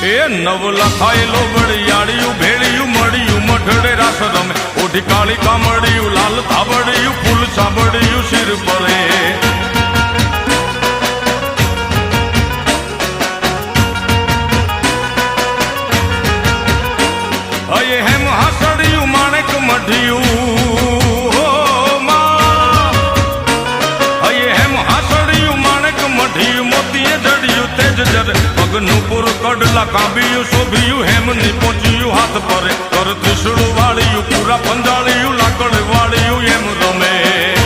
એ નવ લખાયેલો વળિયાળિયું ભેળિયું મળ્યું મઢડે રાસ રમે ઓઢી કાળી કામડિયું લાલ ધાબડિયું ફૂલ સાંભળિયું શિર પરે અયે હેમ હાસડિયું માણેક મઢિયું અયે હેમ હાસડિયું માણેક મઢિયું મોતીએ જડિયું તેજ જરે પગનું પુર કડલા કાંબિયું શોભિયું હેમની પહોંચ્યું હાથ પરે કર ત્રિશુળ વાળિયું પૂરા પંજાળિયું લાકડ વાળિયું એમ રમે